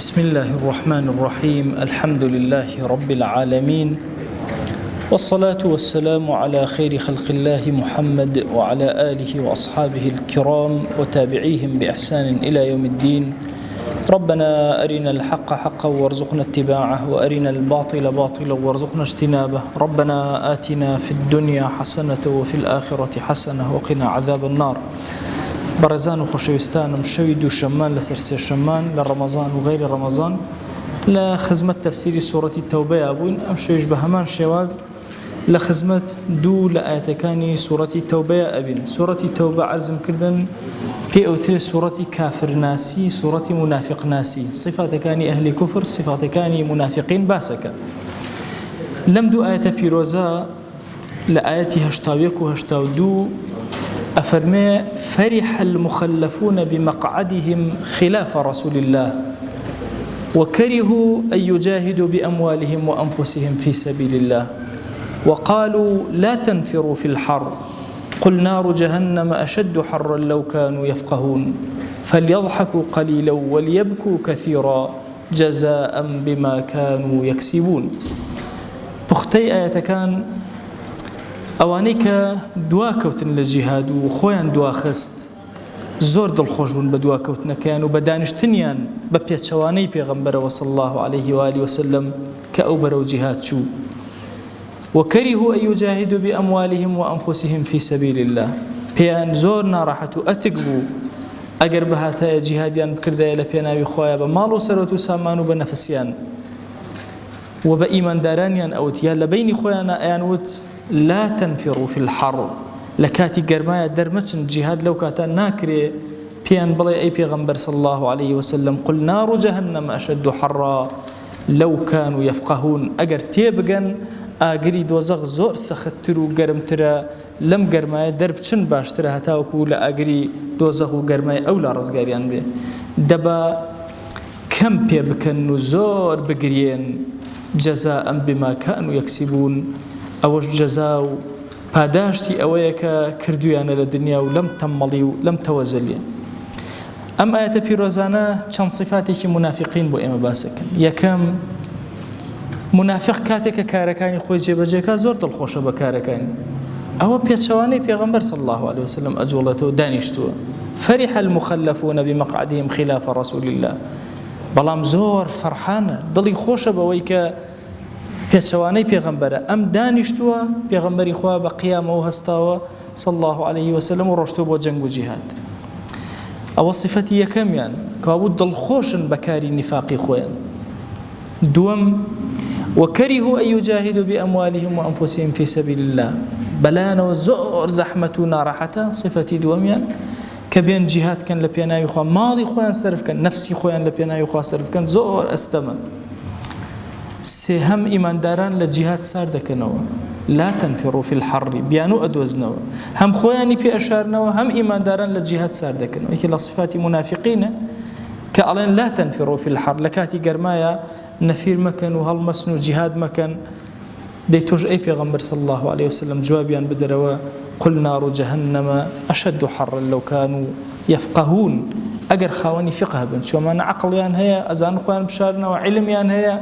بسم الله الرحمن الرحيم الحمد لله رب العالمين والصلاة والسلام على خير خلق الله محمد وعلى آله وأصحابه الكرام وتابعيهم بإحسان إلى يوم الدين. ربنا أرنا الحق حقا وارزقنا اتباعه وأرنا الباطل باطلا وارزقنا اجتنابه. ربنا آتنا في الدنيا حسنة وفي الآخرة حسنة وقنا عذاب النار. برزان و خۆشەویستانم شەوی دووشەممان لەسەر سێشەممان لە ڕەمەزان و غەیری ڕەمەزان لە خزمەت تەفسیری سوورەتی تەوبەیە بووین. ئەم شەویش بە هەمان شێواز لە خزمەت دوو لە ئاەتەکانی سوورەتی تەوبەیە ئەبین. سوورەتی تەوبە عەرزم کردن پێی ئەوترێ سوورەتی کافرناسی، سوورەتی منافقناسی، صفاتەکانی ئەهلی کوفر، صفاتەکانی منافقین باسەکە. لەم دوو ئاەتە پیرۆزە لە ئاەتی 81 و 82 أفرمي فرح المخلفون بمقعدهم خلاف رسول الله وكرهوا أن يجاهدوا بأموالهم وأنفسهم في سبيل الله وقالوا لا تنفروا في الحر قل نار جهنم أشد حرا لو كانوا يفقهون فليضحكوا قليلا وليبكوا كثيرا جزاء بما كانوا يكسبون. بختي آية كان ئەوانەی کە دواکەوتن لە جیهاد و خۆیان دواخست زۆر دڵخۆش بوون بە دواکەوتنەکەیان و بە دانیشتنیان بە پێچەوانەی پێغەمبەرەوە صلی الله عليه وآله وسلم کە ئەو بەرەو جیهاد چوو. وكرهوا أن يجاهدوا بأموالهم وأنفسهم في سبيل الله. پێیان زۆر ناڕەحەت و ئەتک بوو ئەگەر بەهاتایە جیهادیان بکردایە لە پێناوی خۆیان بە ماڵ و سەرەوت و سامان و بە نەفسیان و بە ئیماندارانیان ئەوتیان لە بینی خۆیانە ئەیان وت لا تنفروا في الحر لكاتي گرمايا درمچن جهاد لو كاتا ناكري بيان بلاي اي پیغمبر صلى الله عليه وسلم قل نار جهنم اشد حرا لو كانوا يفقهون. اگر تيبگن اگري دوزغ زور سختر و گرمتر لم گرمايا دربچن باشتر هتاوكو لا اگري دوزغ و گرمايا اولا رزگاريان به دبا كم بيبكن زور بگرين جزاء بما كانوا يكسبون. ئەوەش جەزا و پاداشتی ئەوەیە کە کردویانە لە دنیا و لەم تەمەڵی و لەم تەوەزەلیە. ئەم ئاەتە پیرۆزانە چەند صفاتێکی منافقین بۆ ئێمە باسەکەن. یەکەم، منافق کاتێک کە کارەکانی خۆی جێبەجێکا زۆر دڵخۆشە بە کارەکانی. ئەوە پێچەوانەی پێغەمبەر صلی الله عليه وسلم ئەجوڵێتەوە دانیشتووە. فرح المخلفون بمقعدهم خلاف رسول الله. بەڵام زۆر فەرحانە، دڵی خۆشە بەوەی کە پێچەوانەی پێغەمبەرە ئەم دانیشتووە پێغەمبەری خوا بە قیامەوە هەستاوە صلی الله عليه وسلم و ڕۆشتووە بۆ جەنگ و جیهاد. ئەوە صفەتی یەکەمیان کەوابوو دڵخۆشن بە کاری نیفاقی خۆیان. دووەم، وكرهوا أن يجاهدوا بأموالهم وأنفسهم في سبيل الله. بەلایەنەوە زۆر زەحمەت و ناڕەحەتە. صفەتی دووەمیان کە بێن جیهاد کەن لە پێناوی خوا، ماڵی خۆیان سەرف کەن، نەفسی خۆیان لە پێناوی خوا سەرف کەن، زۆر ئەستەمە. سێهەم، ئیمانداران لە جیهاد سار دەکەنەوە. لا تنفروا في الحر، بیان و ئەدۆزنەوە، هەم خۆیانی پێ ئەشارنەوە هەم ئیمانداران لە جیهاد سار دەکەنەوە. یەکێ لە صفاتی منافقینە کە ئەڵێن لا تنفروا في الحر، لە کاتی گەرمایە نەفیر مەکەن و هەڵمەسن و جیهاد مەکەن. دەی تۆش ئەی پێغەمبەر صلی الله عليه وسلم جوابیان بدەرەوە قل نار جهنم أشد حرا لو كانوا يفقهون. ئەگەر خاوەنی فقه بن، چۆمانە عەقڵیان هەیە، ئەزان خۆیان بشارنەوە، عیلمیان هەیە،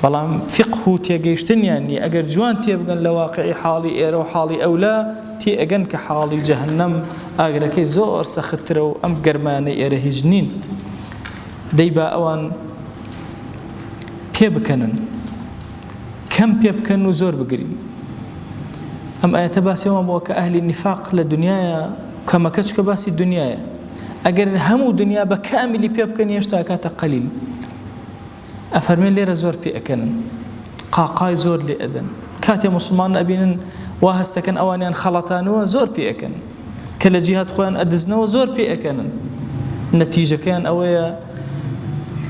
بەڵام فقه و تێگەیشتنیان نیە. ئەگەر جوان تێبگەن لە واقعی حاڵی ئێرە و حاڵی ئەولا تێ ئەگەن کە حاڵی جەهەنەم ئاگرەکەی زۆر سەختترە و ئەم گەرمانەی ئێرە هیچ نین. دەی با ئەوان پێ بکەنن، کەم پێ بکەن و زۆر بگرین. ئەم ئاەتە باسیەوە بۆ کە ئەهلی نیفاق لە دنیایە کەمەکە چکە باسی دنیایە. ئەگەر هەموو دنیا بە کاملی پێ بکەن هێشتا کاتە قەلیل. ئەفەرمێن لێرە زۆر پێ ئەکەنن، قاقای زۆر لێ ئەدەن. کاتێ موسڵمان ئەبینن وا هەستەکەن ئەوانیان خەڵەتانەوە زۆر پێ ئەکەن، کە لە جیهاد خۆیان ئەدزنەوە زۆر پێ ئەکەنن. نەتیجەکەیان ئەوەیە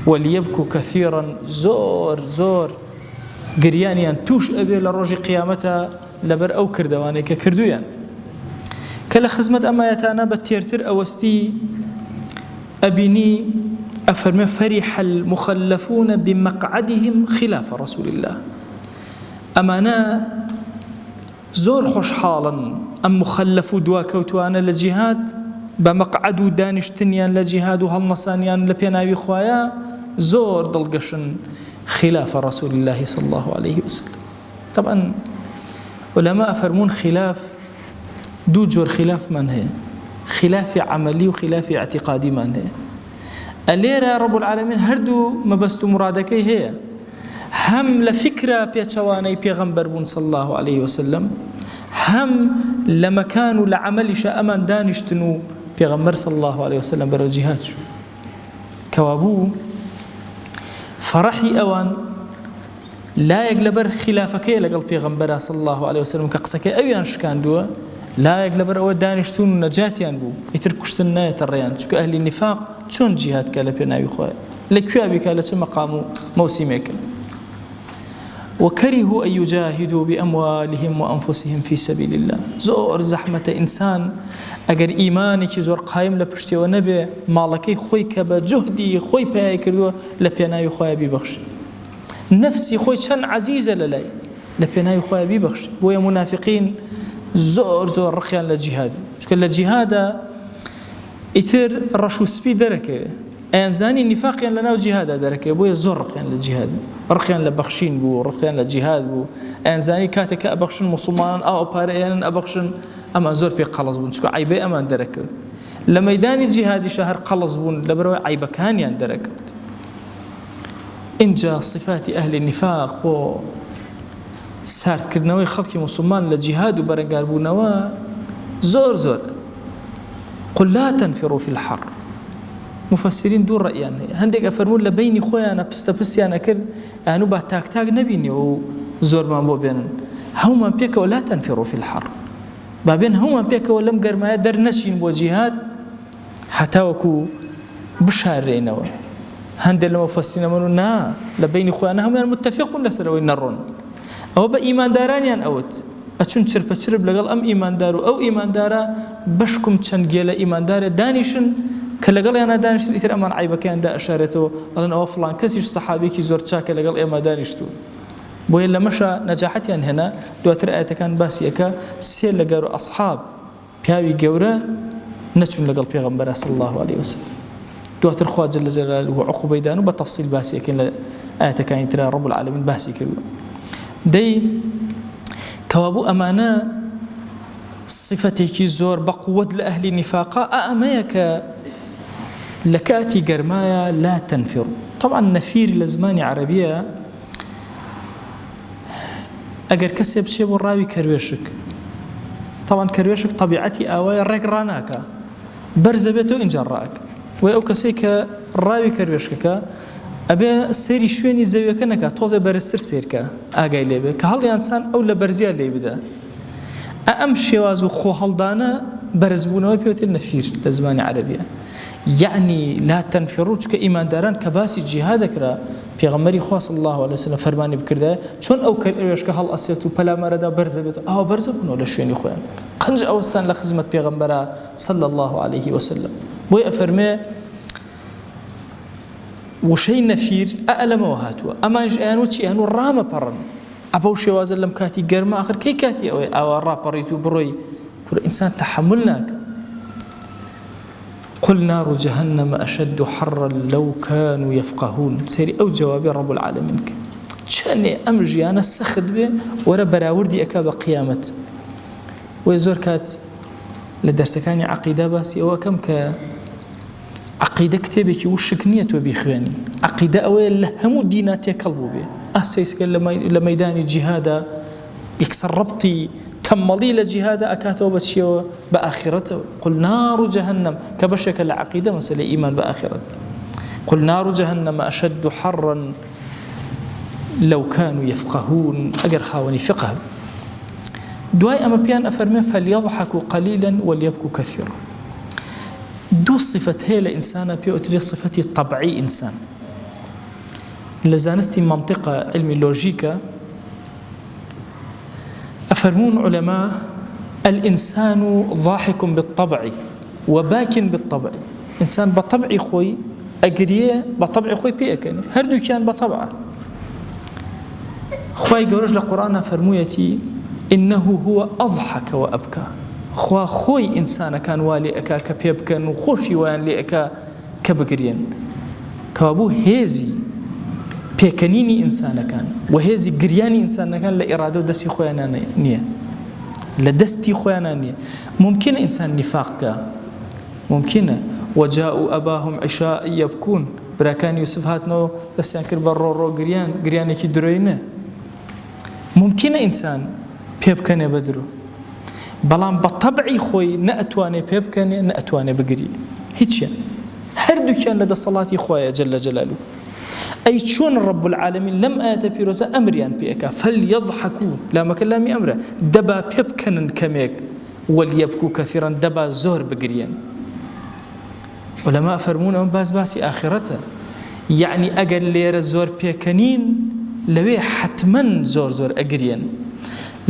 وەلیەبکوا کەثیرا، زۆر زۆر گریانیان توش ئەبێ لە ڕۆژی قیامەتە لەبەر ئەو کردەوانەی کە کردویان. کە لە خزمەت ئەم ئاەتانە بە تێرتر ئەوەستی ئەبینی أفرمي فرح المخلفون بمقعدهم خلاف رسول الله. أمانا زور خوش حالا أم مخلف دواكوتوانا لجهاد بمقعد دانشتنيان لجهاد هالنصانيان لبيناوي خوايا زۆر دڵگەشن خلاف رسول الله صلى الله عليه وسلم. طبعا علماء فرمون خلاف دو جور خلاف من هي خلاف عملي وخلاف اعتقادي من هي الليرة رب العالمين هردو مبستو مرادكي هي هم لفكرة بيتشواني بيغمبر بون صلى الله عليه وسلم هم لمكانو لعمل شاء دانشتنو بيغمبر صلى الله عليه وسلم برو جهاد شو كوابو فرحي أوان لا يقلبر خلافك لقل بيغمبر صلى الله عليه وسلم كقسك أويان شكان دوا لا يقلبر أو دانشتون نجاتيان بو يتركشتنا يتريان شكو أهل النفاق شون جهاد كالا بيناوي خواه لكيابي كالا مقامو موسميك وكرهوا أن يجاهدوا بأموالهم وأنفسهم في سبيل الله زور زحمة إنسان أجر إيمانك زور قائم لبشتي ونبي مالكي خوي كبا جهدي خوي باي كردو لبيناوي خواه ببخش نفسي خوي شن عزيزة للاي لبيناوي خواه ببخش ويا منافقين زور رخيان للجهاد شكل الجهاد إثر رشو سبي دركه أنزاني نفاقيا لنا وجهاد دركه بويا زور رخيان للجهاد رخيان لبخشين بو رخيان للجهاد بو أنزاني كاتك أبخشن مسلمان أو باريان أبخشن أما زور بي قلص بون شكو عيبه أما دركه لميدان الجهاد شهر قلص بون لبروي عيبه كان يان دركه إنجا صفات أهل النفاق بو سارت كرنوي خلقي مسلمان لجهاد وبرنقار بونوا زور قل لا تنفروا في الحر مفسرين دور رأيان هندق أفرمون لبيني خويا أنا بستبسي أنا كر أنا بتاك نبيني وزور ما بو بين هما بيك ولا تنفروا في الحر بابين هما بيك ولم قرما در نشين بو جهاد حتى وكو بشارينوا هندق المفسرين منو نا لبيني خويا أنا هم متفقون لسروي نرون أو بإيمان دارانيان أوت أتون شرب لقل أم إيمان دارو أو إيمان دارا بشكم تشنجيلا إيمان دارا دانيشن كلقل أنا دانشتو إثر أمان عيبك كان دا أشارته ألان أو فلان كسيش صحابي كي زور تشاك لقل إما دانشتو بو إلا مشى نجاحتي أن هنا دواتر آية كان باسيكا سير لقارو أصحاب بياوي قورا نتشون لقل بيغمبر صلى الله عليه وسلم دواتر خواه جل جلاله وعقوبة دانو بتفصيل باسيكا آية كان يترى رب العالمين باسيكا دي كوابو أمانة صفتك زور بقوة لأهل النفاق أأميك لكاتي قرمايا لا تنفر طبعا نفير لزمان عربية أجر كسب شيء والراوي كرويشك طبعا كرويشك طبيعتي أوايا رقراناك برزبته إن جراك وأو كسيك الراوي كرويشك أبي سيري شويني زاوية كنكا توزي برستر سيركا آقاي ليبه كهل إنسان أو لبرزيا ليبدا أمشي وازو خو هلدانا برزبونا وبيوت النفير لزمان عربية يعني لا تنفروا شك إيمان داران كباسي جهادك را بيغمري خواه صلى الله عليه وسلم فرماني بكرده شون أو كرئيش كهل أسيتو بلا مردا برزبتو برزبنو لشويني خوان قنج أوستان لخزمة بيغمبرا صلى الله عليه وسلم بوي أفرمي وشي نفير أألم وهاتوا أما إيش أنو تشي أنو رامة برن أبو شواز لم كاتي قرما آخر كي كاتي أو رابريتو بروي كل إنسان تحملناك قل نار جهنم أشد حرا لو كانوا يفقهون سيري أو جوابي رب العالمين شاني أمجي أنا السخد به ورا براوردي أكاب قيامة ويزور كات لدرسكاني عقيدة باسي أو كم عقيدة كتابك وشك نيته بيخواني عقيدة أول لهمو ديناتي قلبه به أسيس قال لميدان الجهاد يكسر ربطي تمضي لجهاد أكاته بشيء بآخرته قل نار جهنم كبشك العقيدة مسألة إيمان بآخرة قل نار جهنم أشد حرا لو كانوا يفقهون أجر خاوني فقه دواي أما بيان أفرمين فليضحكوا قليلا وليبكوا كثيرا دو صفة هي لإنسان بيوتري صفتي الطبعي إنسان لزانستي منطقة علمي لوجيكا أفرمون علماء الإنسان ضاحك بالطبع وباك بالطبع إنسان بطبع خوي أقريه بطبع خوي بيأكني هردو كان بطبعه خوي قرج لقرآن فرمويتي إنه هو أضحك وأبكى خوي إنسان كان والي أكا كبيبكن وخوشي وان لي أكا كبقرين کەوابوو هێزی پێکەنینی ئینسانەکان و هێزی گریانی ئینسانەکان لە ئێرادە و دەستی خۆیان نییە، لە دەستی خۆیانان نییە. ممکنە ئینسان نیفاقکە، ممکنە وجاءوا أباهم عشاء يبكون، براکانی یوسف هاتنەوە دەستیان کرد بە ڕۆ گریانێکی درۆینە. ممکنە ئینسان پێ بکەنێ بە درۆ، بەڵام بە تەبعی خۆی نەئەتوانێ پێ بکەنێ، نەئەتوانێ بگری، هیچیان هەردووکیان لە دەسەڵاتی خۆیە جەلە جەلالوه. ئەی چۆن رب العالمین لەم ئاەتە پیرۆزە ئەمریان پێکا فەلیەضحەکوو، لامەکە لامی ئەمرە، دەبا پێ بکەنن کەمێک، وەلیەبکوو کەثیرەن، دەبا زۆر بگرێن. ولەما فەرموون ئەمە باسی ئاخرەتە، یعنی ئەگەر لێرە زۆر پێکەنین لەوێ حتمەن زۆر ئەگرێن،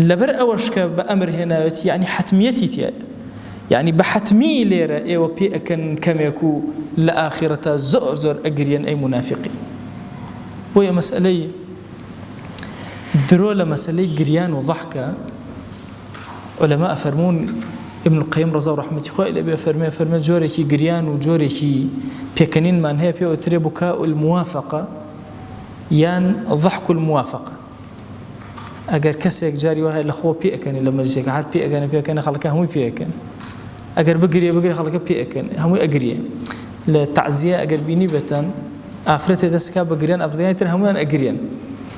لەبەر ئەوەش کە بە ئەمر هێناوێت یعنی حتمیەتی تایە، یعنی بە حتمی لێرە ئێوە پێ ئەکەن کەمێک و لە ئاخرەتە زۆر ئەگرێن ئەی منافقین. بۆیە مەسئلەی درۆ لە مەسئلەی گریان و ضحکە علەما ئەفەرموون، ابن القیم ڕەزا و ڕەحمەتی خوای لێبێ فەرمێ جۆرێکی گریان و جۆرێکی پێکەنینمان هەیە پێوترێ بوکاء الموافقە یان ضحک الموافقە. ئەگەر کەسێک جاری وایە لە خۆ پێ ئەکەنێ لە مەجلیسێک هات پێ ئەکەنە خەڵکە هەمووی پێ ئەکەن، ئەگەر بگرێ خەڵکە پێ ئەکەن، هەمووی ئەگرێ. لە تەعزیە ئەگەر بینی بێتەن ئافرەتێ دەستکا بەگریان ئەفرەتانی تر هەمویان ئەگرێن،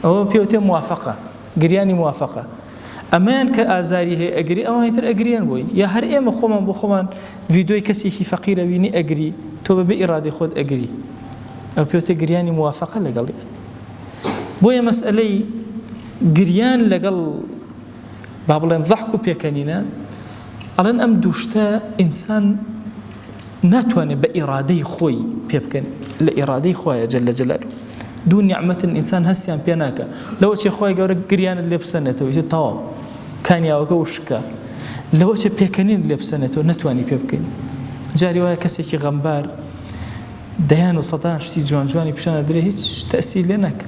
ئەوە پێوتێ موافقە، گریانی موافقە. ئەمەیان کە ئازاری هەیە ئەگری، ئەوانی تر ئەگریان بۆی، یا هەر ئێمە خۆمان بۆ خۆمان ڤیدۆی کەسێکی فەقیرە بینی ئەگری، تۆ بەبێ ئیرادەی خۆت ئەگری، ئەو پێوتێ گریانی موافقە لەگەڵی. بۆیە مەسئلەی گریان لەگەڵ با بڵێن ضحک و پێکەنینە، ئەڵێن ئەم دووشتە ئینسان ناتوانێت بە ئیرادەی خۆی پێ بکەن، لە ئیرادەی خۆیە جەلە جەلالوه. دوو نیعمەتن ئینسان هەستیان پێ ناکە، لەوە چێ خۆی گەورە گریانت لێ بسەنێتەوە، ئیتر تەواو کانیاوەکە وشکە، لەوە چێ پێکەنین لێ بسەنێتەوە نەتوانی پێ بکەین. جاری وایە کەسێکی غەمبار دەیان و سەدان شتی جوانی پیشانە درێ هیچ تەئسیر لێ ناکە.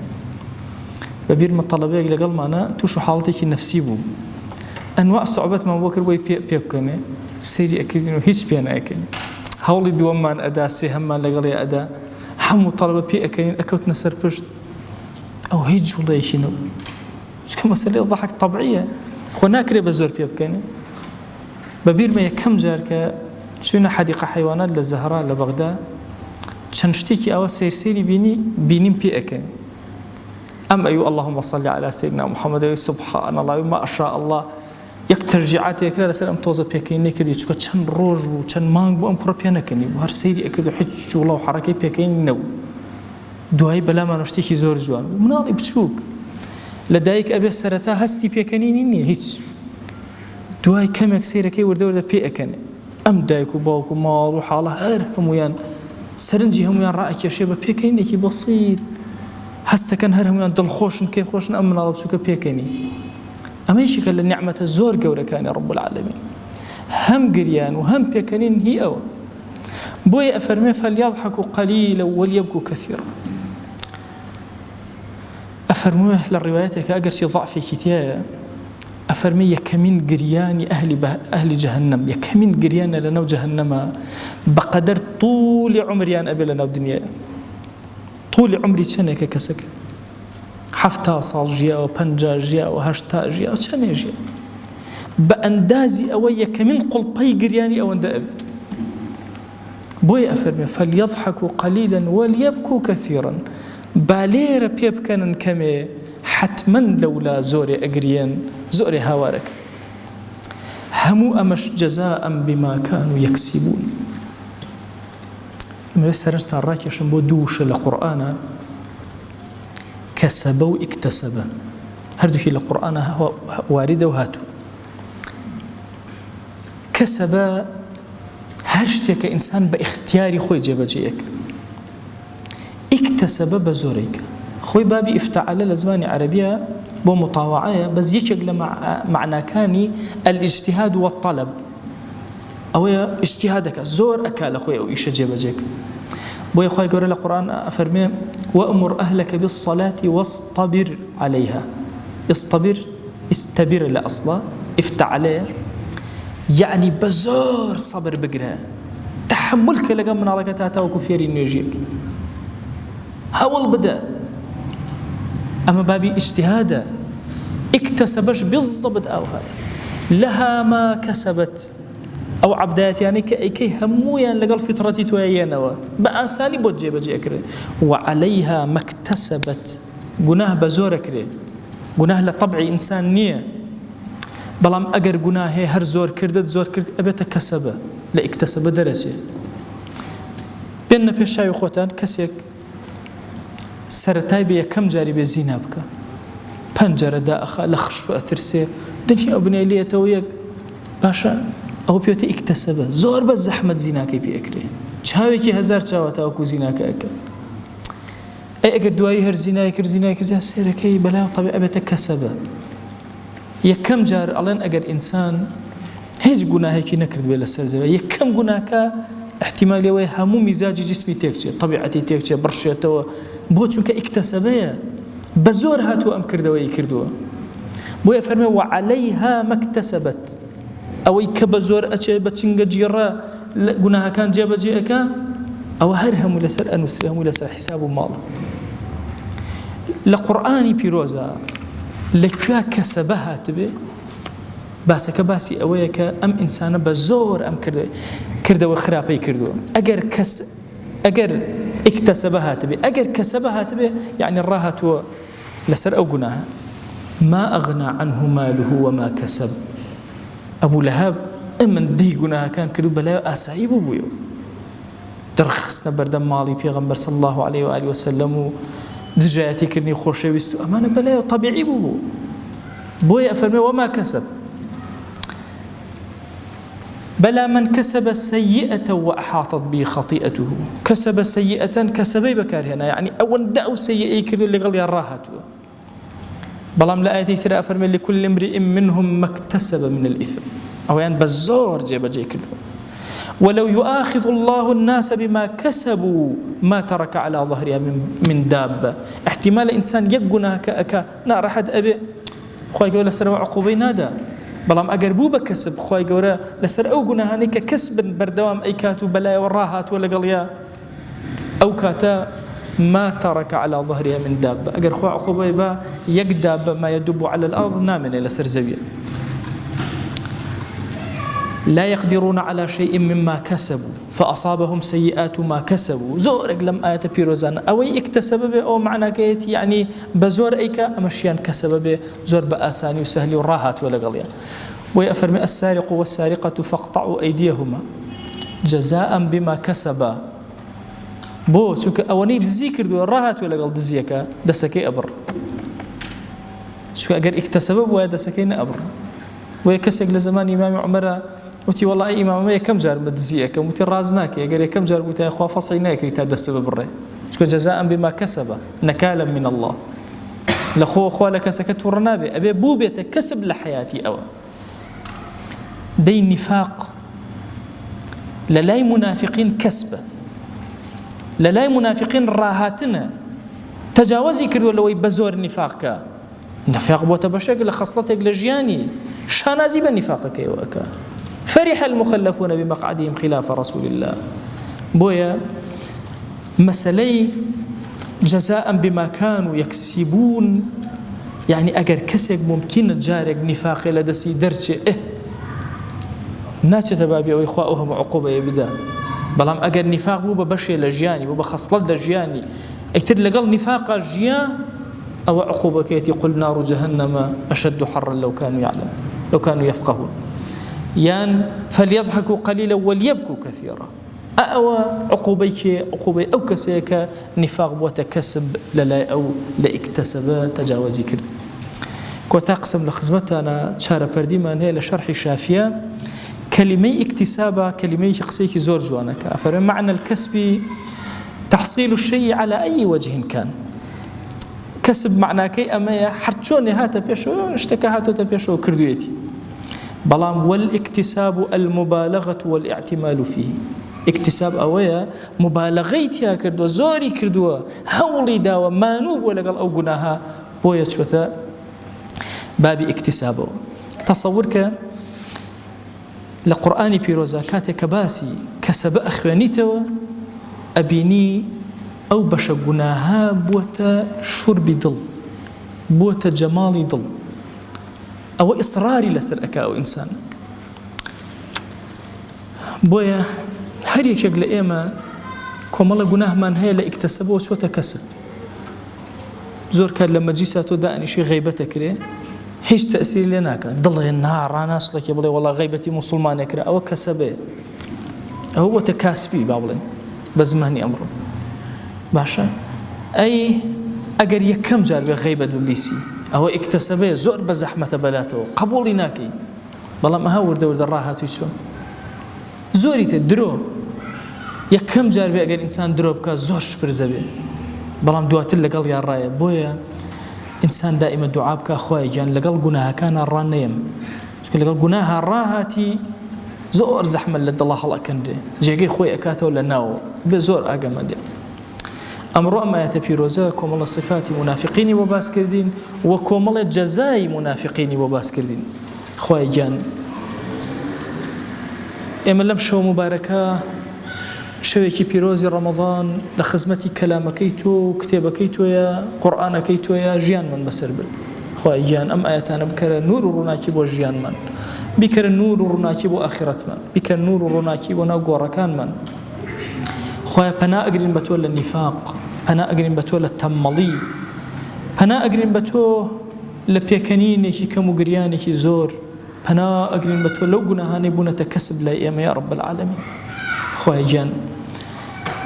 بەبیرمە تەڵەبەیەک لەگەڵمانە تووش و حاڵەتێکی نەفسی بوو، ئەنواع سوعبەتمان بۆ کرد بۆی پێ بکەنێ، سەیری ئەکردین و هیچ پێ ناکەین. هەوڵی دووەممان ئەدا، سێهەممان لەگەڵی ئەدا، هەموو تەڵەبە پێ ئەکەین، ئەکەوتنە سەر پشت، ئەو هیچ جوڵەیەکی نەبوو. چکە مەسەلەی ضحک تەبعیە، خۆ ناکرێ بە زۆر پێ بکەنێ. بەبیرمە یەکەم جار کە چوونە حەدیقە حەیوانات لە زەهرا لە بەغدا، چەند شتێکی ئەوە سەیرسەیری بینیم پێ ئەکەین. ئەم ئەیوو اللهم صل على سيدنا محمد سبحان الله ما شاء الله، یەک تەرجیعاتێکرا لەسەر ئەم تۆزە پێکەین نەکردی، چکە چەند ڕۆژ بوو چەند مانگ بوو ئەم کوڕە پێ نەکەنی بوو، هەر سەیری ئەکرد و هیچ جوڵە و حەرەکەی پێکەین نەبوو. دوایی بەلامان شتێکی زۆر جوان بوو، مناڵی بچووک لە دایک ئەبێ سەرەتا هەستی پێکەنینی نییە، هیچ دوای کەمێک سەیرەکەی وردە پێ ئەکەنێ. ئەم دایک و باوک و ماڵ و حاڵە هەر هەمویان سەرنجی هەمویان ڕائەکێشێ بە پێکەینێکی بەسیط، هەستەکەن هەر هەمویان دڵخۆشن کێ خۆشن، ئەم مناڵە بچووکە پێکەنی. ئەمەیشیکە لە نیعمەتە زۆر گەورەکانی رب العالمین، هەم گریان و هەم پێکەنین هی ئەوە. بۆیە ئەفەرمێ فەلیەضحەکوا قەلیلە وەلیەبکوا کەثیرا. ئەفەرمووە لە ڕیوایەتێکە ئەگەرچی ضعفێکی تایە، ئەفەرمێ یەکەمین گریانی ئەهلی جەهەنەم، یەکەمین گریانە لەناو جەهەنەمە بەقەدەر طولی عمریان ئەبێ لەناو دنیایە. طولی عمری چەندێکە کەسەکە؟ 70 ساڵ ژیاوە، 50 ژیاوە، 80 ژیاوە، چەندێ ژیاوە؟ بە ئەندازی ئەوە یەکەمین قوڵپەی گریانی ئەوەندە ئەبێ. بۆیە ئەفەرمێ فەلیەضحەکوا قەلیلە وەلیەبکوا کەثیرا، با لێرە پێ بکەنن کەمێ، حتمەن لەولا زۆرێ ئەگرێن، زۆرێ هاوارەکە. هەموو ئەمەش جەزاء بما كانوا يكسبون. ئەمە سەرنج تا ڕاکێشم بۆ دوو وشە لە قورئانە، کەسەبە و ئیکتەسەبە، هەردووکی لە قورئانە واریدە و هاتوو. کەسەبە هەر شتێکە ئینسان بە ئیختیاری خۆی جێبەجێیەکە. ئیکتەسەبە بە زۆرێکە، خۆی بابی ئیفتعالە لە زمانی عەرەبیە بۆ مطاوعەیە، بەس یەکێک لە معناکانی ئەلیجتیهاد والطەلب، ئەوەیە ئیجتیهادەکە زۆر ئەکا لە خۆی ئەو ئیشە جێبەجێکە. بۆیە خوای گەورە لە قورئان ئەفەرمێ وأمر أهلك بالصلاة واصطبر عليها. اصطبر استبر لأصلا افتعله، يعني بزور صبر بقرها، تحملك لقى من على كتاتا وكفيري نيجيك. هەوڵ بدە. ئەمە بابی ئیجتیهادە. اکتسبش بالضبط ئەوها لها ما كسبت ئەو عەبدایەتیانەی کە ئەیکەی هەموویان لەگەڵ فیترەتی تۆیەنەوە بە ئاسانی بۆ جێبەجێکرێ. وعەلەیها مەکتەسەبەت گوناه بە زۆرەکرێ. گوناه لە طەبعی ئینسان نییە، بەڵام ئەگەر گوناه هەیە هەر زۆر کردت زۆر کرد ئەبێتە کەسەبە، لە ئیکتەسەبە دەرەچێ. بێنە پێش چاوی خۆتان کەسێک سەرەتای بە یەکەم جاری بێ زینا بکە، پەنجەرە دائەخا لە خشب ئەترسێ، دنیا بنێ لێتەوە یەک باشە ئەو پێوتە ئیکتەسەبە. زۆر بە زەحمەت زیناکەی پێکرێ، چاوێکی هەزار چاوە تاوەکو زیناکە ئەکە. ئەگەر دوایی هەر زینای کرد سێرەکەی بەلای طەبیعی ئەبێتە کەسەبە. یەکەم جار ئەڵێن ئەگەر ئینسان هیچ گوناهێکی نەکرد بێ لەسەر زەوی، یەکەم گوناکە احتیمالی ئەوەیە هەموو میزاجی جسمی تێکچێت، طەبیعەتی تێکچێت، بڕشێتەوە. بۆ چونکە ئیکتەسەبەیە، بە زۆر هاتووە ئەم کردەوەی کردووە. بۆیە فەرمێ وعەلەیها مەکتەسەبەت، ئەوەی کە بە زۆر ئەچێ بە چنگە جیڕە گوناهەکان جێبەجێ ئەکا، ئەوە هەر هەموو لەسەر ئەنووسێ، هەموو لەسەر حیساب و ماڵ. لە قورئانی پیرۆزە لەکوێ کەسەبە هاتبێ باسەکە باسی ئەوەیە کە ئەم ئینسانە بە زۆر ئەم کردەوە خراپەی کردووە. ئەگەر ئیکتەسەبە هاتبێ، ئەگەر کەسەبە هاتبێ یعنی ڕاهاتووە لەسەر ئەو گوناهە. ما ئەغنا عنه ماله وما كسب. ئەبوو لەهەب ئەمن دی گوناهەکان کردو بەلای ئاسایی بووبووە، دڕخستنە بەردەم ماڵی پێغەمبەر صلی الله عليه وآله وسلم و دژایەتی کردنی خۆشەویست و ئەمانە بەلایەوە طەبیعی بوو. بۆیە ئەفەرمێ وما كسب بلى من كسب سيئة وأحاطت به خطيئته. كسب سيئة كسبي بكار هنا يعني أول دأو سيئة كذا اللي قال يراهت. بلام لا آية ترى أفرمي لكل امرئ منهم ما اكتسب من الإثم، أو يعني بزور جيب جي كذا. ولو يؤاخذ الله الناس بما كسبوا ما ترك على ظهرها من دابة. احتمال إنسان يقنا كأكا نار أحد أبي خوي يقول لسر عقوبي نادى، بلام أجر بو بكسب خوي يقول لسر أو جنا هنيك كسب بردوام أي كاتو بلايا وراهات ولا قليا أو كاتا ما ترك على ظهرها من دابة. أجر خوي عقوبي با يقداب ما يدب على الأرض نامن لسر زوية. لا يقدرون على شيء مما كسبوا فأصابهم سيئات ما كسبوا. زورك لم آية بيروزان أو يكتسب به أو معنى كيت يعني بزور أيكا أمشيان كسب به زور بأساني وسهل وراهات ولا قليا. ويأفرمي السارق والسارقة فاقطعوا أيديهما جزاء بما كسبا. بو سوك أوني دزيكر دو راهات ولا قل دزيكا دسكي أبر سوك أجر اكتسب بو دسكين أبر. ويكسك لزمان إمام عمر وتي والله أي إمام ما كم جار مدزيك وتي رازناك يا كم جار وتي أخوا فصيناك يتهدى السبب الرأي شكو جزاء بما كسب نكالا من الله. لخو أخوا لك سكت ورنابي أبي بوبيتك كسب لحياتي أو دي النفاق للاي منافقين كسبه للاي منافقين راهاتنا تجاوزي كردوا لو يبزور نفاقك نفاق بوتا بشكل لخصلتك لجياني شانازي بالنفاقك يوكا. فرح المخلفون بمقعدهم خلاف رسول الله. بويا مسألة جزاء بما كانوا يكسبون يعني أجر كسب ممكن جارك نفاق لدسي درجة ناس تبابي أو إخوائهم عقوبة يبدا بلام أجر نفاق بو ببشي لجياني بو بخصلت لجياني اكتر لقل نفاق جيان أو عقوبة كيتي قل نار جهنم أشد حرا لو كانوا يعلم لو كانوا يفقهون. يان فليضحكوا قليلا وليبكوا كثيرا. أو عقوبيك عقوبي أو كسيك نفاق وتكسب للا أو لاكتسب تجاوزي كل كوتاقسم لخزمتنا شارة برديمان هي لشرح شافية كلمي اكتسابة كلمي شخصيك زور جوانك. فمعنى الكسب تحصيل الشيء على أي وجه كان. كسب معناكي أما حرتشوني هاتا بيشو اشتكى هاتو تبيشو كردويتي. بلام والاكتساب المبالغة والاعتمال فيه. اكتساب أويا مبالغيتها كردو زوري كردو هولي داوة مانوب ولا قال أو قناها بويا شوتا بابي اكتسابه. تصورك لقرآن بيروزا كاتك باسي كسب أخوانيتو أبيني ئەو بەشە گوناها بووەتە شوربی دڵ، بووەتە جەماڵی دڵ، ئەوە ئیسراری لەسەر ئەکا ئەو ئینسان. بۆیە هەر یەکێک لە ئێمە کۆمەڵە گوناهمان هەیە لە ئیکتەسەبەوە چۆتە کەسب. زۆر کات لە مەجلیسا تۆ دائنیشی غەیبەتە کرێ، هیچ تەئسیری لێ ناکات، دڵێ ڕاناسڵێکی بڵێ وەڵا غەیبەتی موسڵمانێک کرا، ئەوە کەسەبەیە، ئەوە وەتە کاسبی با بڵێن بە زمانی ئەمڕۆ. باشە ئەی ئەگەر یەکەم جار بێ غەیبەت ببیسی، ئەوە ئیکتەسەبەیە، زۆر بە زەحمەتە بەلاتەوە، قبوڵی ناکەی، بەڵام ئەها وردە وردە ڕاهاتووی چۆن زۆری تر درۆ. یەکەم جار بێ ئەگەر ئینسان درۆ بکات زۆر شپرزە بێ، بەڵام دواتر لەگەڵ یان ڕایە. بۆیە ئینسان دائیمە دوعا بکە خوای گیان لەگەڵ گوناهەکانە ڕان نەیەم، چونکە لەگەڵ گوناها ڕاهاتی زۆر زەحمەت لە دڵە هەڵەکەندێ، جێگەی خۆی ئەکاتەوە لە ناوە، بێ زۆر ئاگەمەندێ. ئەمڕۆ ئەم ئایەتە پیرۆزە کۆمەڵە صفاتی منافقینی بۆ باس کردین و کۆمەڵە جەزای منافقینی بۆ باس کردین. خوای گیان ئێمە لەم شەو مبارەکە شەوێکی پیرۆزی ڕەمەضان لە خزمەتی کەلامەکەی تۆ و کتێبەکەی تۆیە، قورئانەکەی تۆیە، ژیانمان بەسەر برد. خوای گیان ئەم ئایەتانە بکەرە نور و ڕووناکی بۆ ژیانمان، بیکەرە نور و ڕووناکی بۆ ئاخرەتمان، بیکە نور و ڕووناکی بۆ ناو گۆڕەکانمان. خوای پەنا ئەگرین بە تۆ لە نیفاق، پەنا ئەگرین بە تۆ لە تەمەڵی، پەنا ئەگرین بە تۆ لە پێکەنینێکی کەم و گریانێکی زۆر، پەنا ئەگرین بە تۆ لەو گوناهانەی بوونەتە کەسب لای ئێمە یا رب العالمین. خوای گیان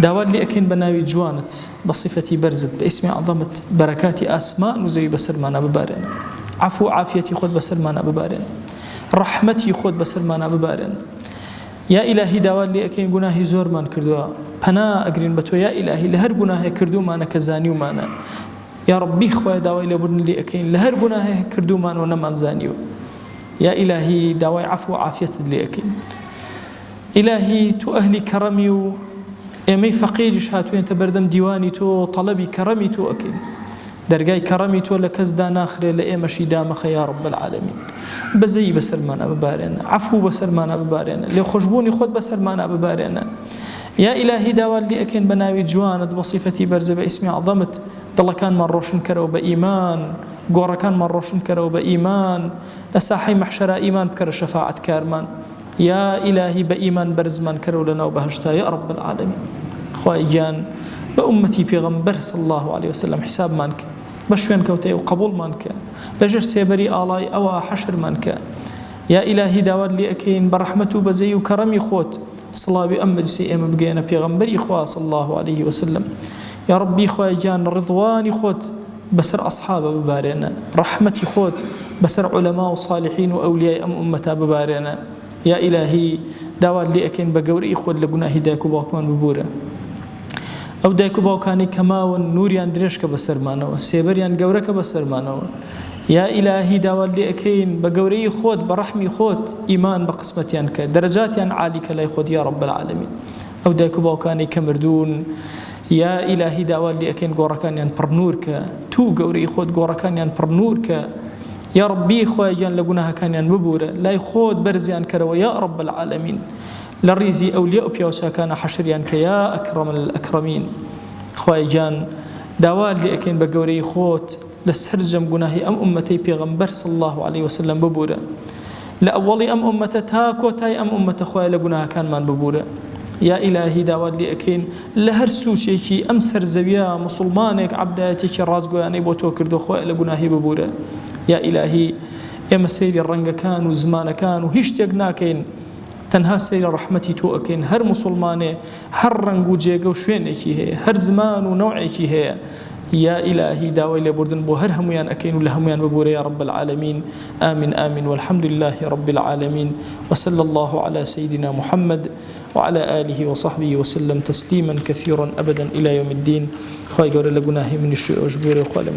داوات لێ ئەکەین بە ناوی جوانت، بە صفەتی بەرزت، بە ئیسمی عەظەمت، بەرەکاتی ئاسمان و زەوی بەسەرمانە ببارێنە، عەفو و عافیەتی خۆت بەسەرمانە ببارێنە، ڕەحمەتی خۆت بەسەرمانە ببارێنە. یا ئیلاهی داوات لێ ئەکەین گوناهی زۆرمان کردووە، پەنا ئەگرین بە تۆ یا ئیلاهی لە هەر گوناهێک کردومانە کە زانیومانە، یا ڕەبی خوای داوای لێبوردن لێ ئەکەین لە هەر گوناهێک کردومانەوە نەمانزانیوە، یا ئیلاهی داوای عەفو و عافیەتت لێ ئەکەین. ئیلاهی تۆ ئەهلی کەڕەمی و ئێمەی فەقیریش هاتوێنتە بەردەم دیوانی تۆ، تەڵەبی کەڕەمی تۆ ئەکەین، دەرگای کەڕەمی تۆ لە کەسدا ناخرێ، لە ئێمەشی دامەخە یا رب العالمین. بەزەی بەسەرمانە ببارێنە، عەفو بەسەرمانە ببارێنە، لێ خۆشبوونی خۆت بەسەرمانە ببارێنە. یا ئیلاهی داوات لێ ئەکەین بە ناوی جوانت، بە صیفەتی بەرزە، بە ئیسمی عەظەمت، دڵەکانمان ڕۆشن کەرەوە بە ئیمان، گۆڕەکانمان ڕۆشن کەرەوە بە ئیمان، لە ساحەی مەحشەرا ئیمان بکەرە شەفاعەتکارمان. یا ئیلاهی بە ئیمان بەرزمان کەرەوە لەناو بەهەشتا یا رب العالمین. خوای گیان بە ئومەتی پێغەمبەر صلی الله عليه وسلم حسابمان کە، بە شوێن کەوتەی و قبوڵمان کە، لەژێر سێبەری ئاڵای ئەوە حەشرمان کە. یا ئیلاهی داوات لێ ئەکەین بە ڕەحمەت و بەزەی و کەڕەمی خۆت سڵاوی ئەم مەجلیسی ئێمە بگەێنە پێغەمبەری خوا صلی الله عليه وسلم. یا ڕەبی خوای گیان ڕضوانی خۆت بەسەر ئەصحابە ببارێنە، ڕەحمەتی خۆت بەسەر عولەما و صالحین و ئەولیای ئەم ئومەتا ببارێنە. یا ئیلاهی داوات لێ ئەکەین بە گەورەی خۆت لە گوناهی دایک و باوکمان ببوورە، ئەو دایک و باوکانی کەماون نوریان درێژکە بەسەرمانەوە، سێبەریان گەورەکە بەسەرمانەوە. یا ئیلاهی داوات لێ ئەکەین بە گەورەی خۆت، بە ڕەحمی خۆت ئیمان بە قسمەتیان کە، دەرەجاتیان عالی کە لای خۆت یا رب العالمین. ئەو دایک و باوکانی کە مردوون یا ئیلاهی داوات لێ ئەکەین گۆڕەکانیان پڕ نور کە، تو گەورەی خۆت گۆڕەکانیان پڕ نور کە، یا ربی خوای گیان لە گوناهەکانیان ببوورە، لای خۆت بەرزیان کەرەوە یا رب العالمین. لە ڕیزی ئەولیا و پیاوچاکانە حەشریان کە یا ئەکرەم الئەکرەمین. خوای گیان داوات لێ ئەکەین بە گەورەی خۆت لە سەرجەم گوناهی ئەم ئومەتەی پێغەمبەر صلی الله عليه وسلم ببوورە، لە ئەوڵی ئەم ئومەتە تا کۆتای ئەم ئومەتە خوای لە گوناهەکانمان ببوورە. یا ئیلاهی داوات لێ ئەکەین لە هەر سووسێکی ئەم سەرزەویە مسلمانێک عەبدایەتێکی ڕازگۆیانەی بۆ تۆ کردو خوای لە گوناهی ببوورە. یا ئیلاهی ئێمە سەیری ڕەنگەکان و زمانەکان و هیچ شتێک ناکەین، تەنها سەیری ڕەحمەتی تۆ ئەکەین. هەر مسلمانێ هەر ڕەنگ و جێگە و شوێنێکی هەیە، هەر زمان و نەوعێکی هەیە. یا ئیلاهی داوای لێبوردن بۆ هەر هەمویان ئەکەین و لە هەمویان ببوورە یا رب العالمین. آمین آمین والحمد لله رب العالمين وصلى الله على سيدنا محمد وعلى آله وصحبه وسلم تسليما كثيرا أبدا إلى يوم الدين. خواهي قول لقناهي من الشيء أجبور وخوالي